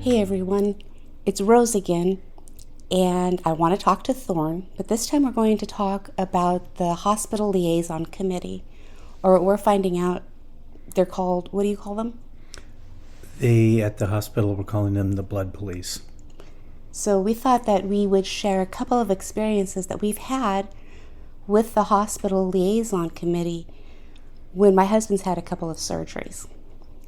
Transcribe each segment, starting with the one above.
Hey everyone, it's Rose again, and I want to talk to Thorne, but this time we're going to talk about the Hospital Liaison Committee, or what we're finding out they're called, what do you call them? At the hospital, we're calling them the blood police. So we thought that we would share a couple of experiences that we've had with the Hospital Liaison Committee when my husband's had a couple of surgeries.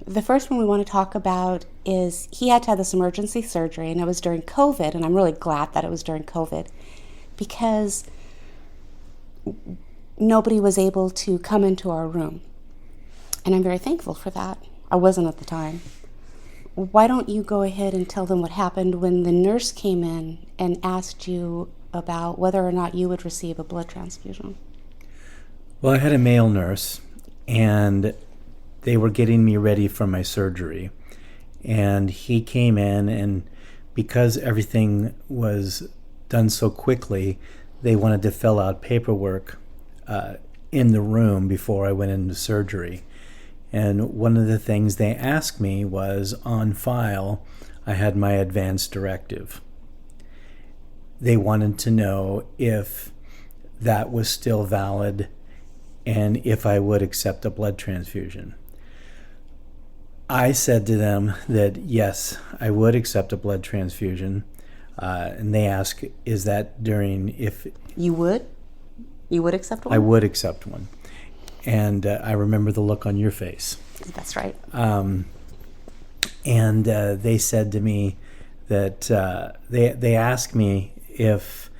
The first one we want to talk about is he had to have this emergency surgery, and it was during COVID, and I'm really glad that it was during COVID because nobody was able to come into our room. And I'm very thankful for that. I wasn't at the time. Why don't you go ahead and tell them what happened when the nurse came in and asked you about whether or not you would receive a blood transfusion? Well, I had a male nurse, and they were getting me ready for my surgery. And he came in, and because everything was done so quickly, they wanted to fill out paperwork in the room before I went into surgery. And one of the things they asked me was, on file, I had my advance directive. They wanted to know if that was still valid and if I would accept a blood transfusion. I said to them that yes, I would accept a blood transfusion. And they asked, is that during if... You would? You would accept one? I would accept one. And I remember the look on your face. That's right. And they said to me that they asked me if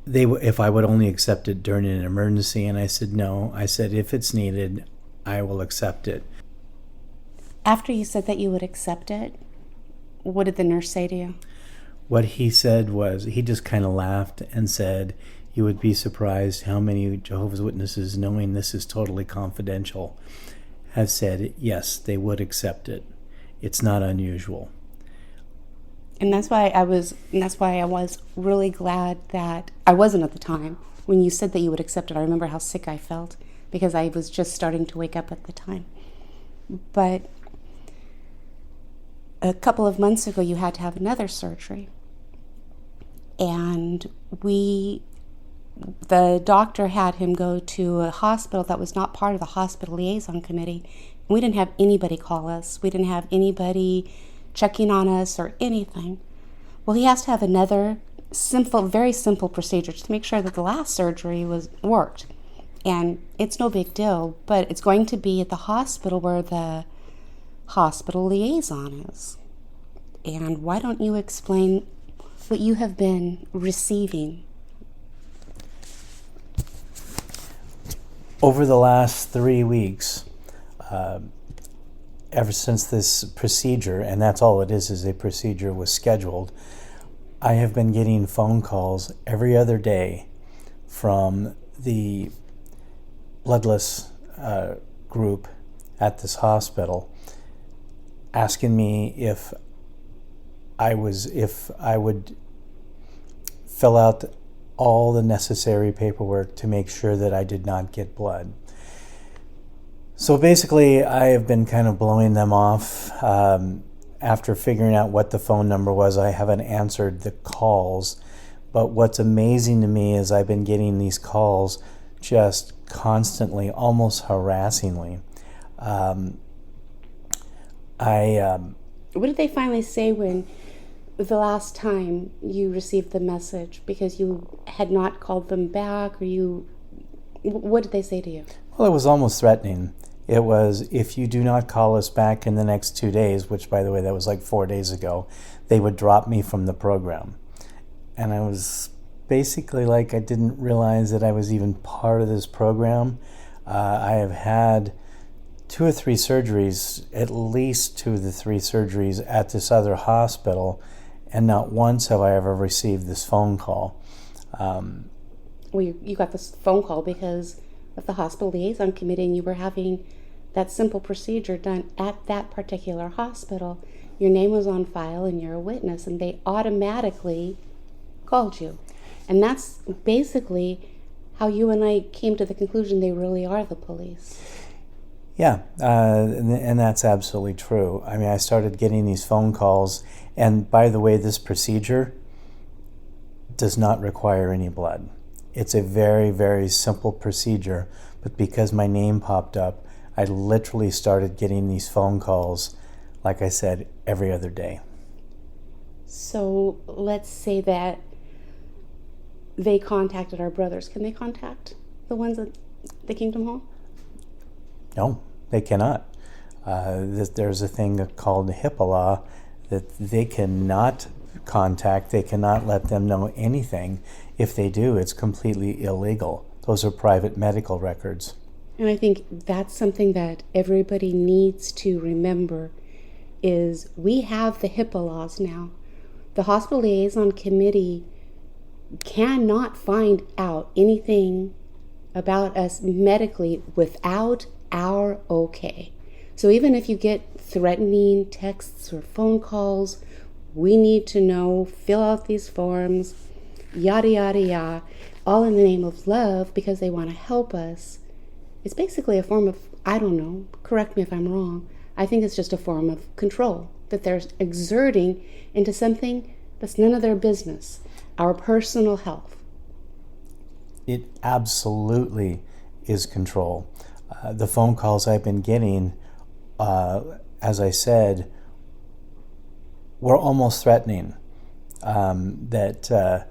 I would only accept it during an emergency, and I said no. I said if it's needed, I will accept it. After you said that you would accept it, what did the nurse say to you? What he said was, he just kind of laughed and said, you would be surprised how many Jehovah's Witnesses, knowing this is totally confidential, have said yes, they would accept it. It's not unusual. And that's why I was really glad that I wasn't at the time. When you said that you would accept it, I remember how sick I felt because I was just starting to wake up at the time. But a couple of months ago, you had to have another surgery. And the doctor had him go to a hospital that was not part of the Hospital Liaison Committee. We didn't have anybody call us. We didn't have anybody checking on us or anything. Well, he has to have another very simple procedure to make sure that the last surgery worked. And it's no big deal, but it's going to be at the hospital where the Hospital Liaison is. And why don't you explain what you have been receiving? Over the last 3 weeks, ever since this procedure, and that's all it is a procedure, was scheduled, I have been getting phone calls every other day from the Bloodless group at this hospital asking me if I would fill out all the necessary paperwork to make sure that I did not get blood. So basically, I have been kind of blowing them off. After figuring out what the phone number was, I haven't answered the calls. But what's amazing to me is I've been getting these calls just constantly, almost harassingly. What did they finally say when the last time you received the message, because you had not called them back, or what did they say to you? Well, it was almost threatening. It was, if you do not call us back in the next 2 days, which, by the way, that was like 4 days ago, they would drop me from the program. And I was basically like, I didn't realize that I was even part of this program. I have had 2 or 3 surgeries, at least 2 of the 3 surgeries at this other hospital, and not once have I ever received this phone call. Well, you got this phone call because of the Hospital Liaison Committee, and you were having that simple procedure done at that particular hospital. Your name was on file, and you're a witness, and they automatically called you. And that's basically how you and I came to the conclusion they really are the police. Yeah, and that's absolutely true. I mean, I started getting these phone calls, and by the way, this procedure does not require any blood. It's a very, very simple procedure, but because my name popped up, I literally started getting these phone calls, like I said, every other day. So let's say that they contacted our brothers. Can they contact the ones at the Kingdom Hall? No, they cannot. There's a thing called HIPAA law that they cannot contact, they cannot let them know anything. If they do, it's completely illegal. Those are private medical records. And I think that's something that everybody needs to remember is we have the HIPAA laws now. The Hospital Liaison Committee cannot find out anything about us medically without our okay. So even if you get threatening texts or phone calls, we need to know, fill out these forms, yada, yada, yada, all in the name of love because they want to help us. It's basically a form of, I don't know, correct me if I'm wrong, I think it's just a form of control that they're exerting into something that's none of their business, our personal health. It absolutely is control. The phone calls I've been getting, as I said, were almost threatening that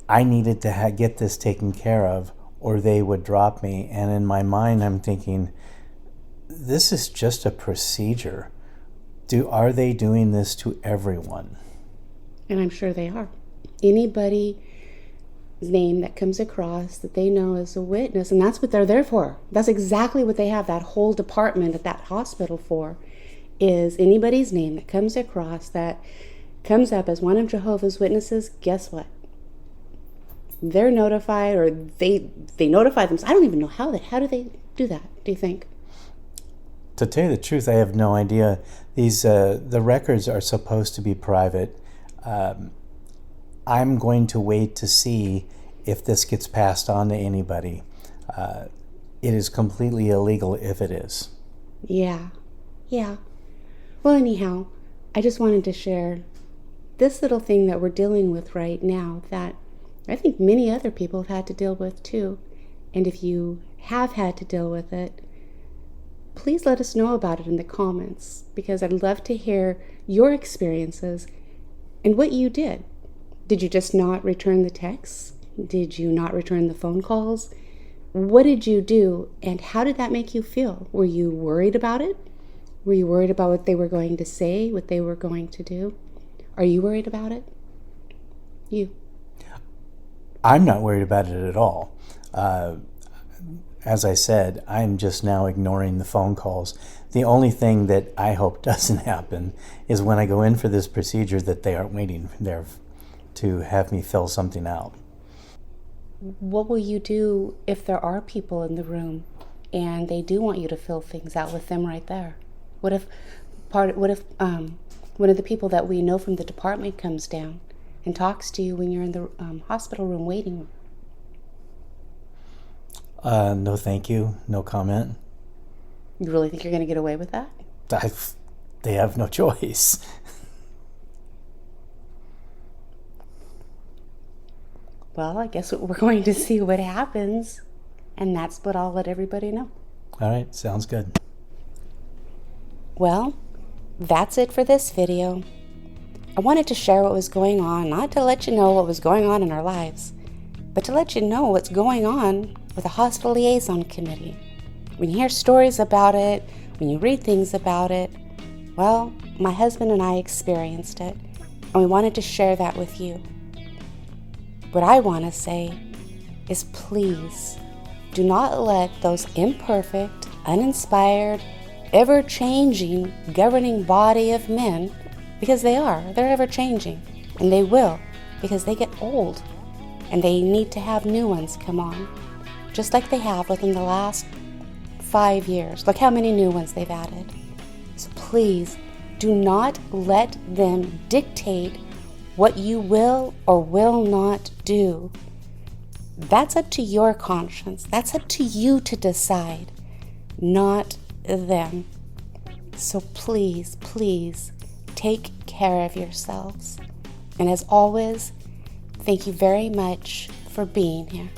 I needed to get this taken care of or they would drop me. And in my mind, I'm thinking, this is just a procedure. Are they doing this to everyone? And I'm sure they are. Anybody's name that comes across that they know as a witness, and that's what they're there for. That's exactly what they have that whole department at that hospital for, is anybody's name that comes across that comes up as one of Jehovah's Witnesses, guess what? They're notified, or they notify them. I don't even know how do they do that, do you think? To tell you the truth, I have no idea. These the records are supposed to be private. I'm going to wait to see if this gets passed on to anybody. It is completely illegal if it is. Yeah. Well, anyhow, I just wanted to share this little thing that we're dealing with right now that I think many other people have had to deal with too. And if you have had to deal with it, please let us know about it in the comments, because I'd love to hear your experiences and what you did. Did you just not return the texts? Did you not return the phone calls? What did you do, and how did that make you feel? Were you worried about it? Were you worried about what they were going to say, what they were going to do? Are you worried about it? You. I'm not worried about it at all. As I said, I'm just now ignoring the phone calls. The only thing that I hope doesn't happen is when I go in for this procedure that they aren't waiting there to have me fill something out. What will you do if there are people in the room and they do want you to fill things out with them right there? What if one of the people that we know from the department comes down and talks to you when you're in the hospital room waiting? No thank you, no comment. You really think you're going to get away with that? They have no choice. Well, I guess we're going to see what happens, and that's what I'll let everybody know. All right, sounds good. Well, that's it for this video. I wanted to share what was going on, not to let you know what was going on in our lives, but to let you know what's going on with the Hospital Liaison Committee. When you hear stories about it, when you read things about it, well, my husband and I experienced it, and we wanted to share that with you. What I want to say is, please do not let those imperfect, uninspired, ever-changing governing body of men, because they're ever-changing, and they will, because they get old, and they need to have new ones come on, just like they have within the last 5 years. Look how many new ones they've added. So please do not let them dictate what you will or will not do. That's up to your conscience. That's up to you to decide, not them. So please, please take care of yourselves. And as always, thank you very much for being here.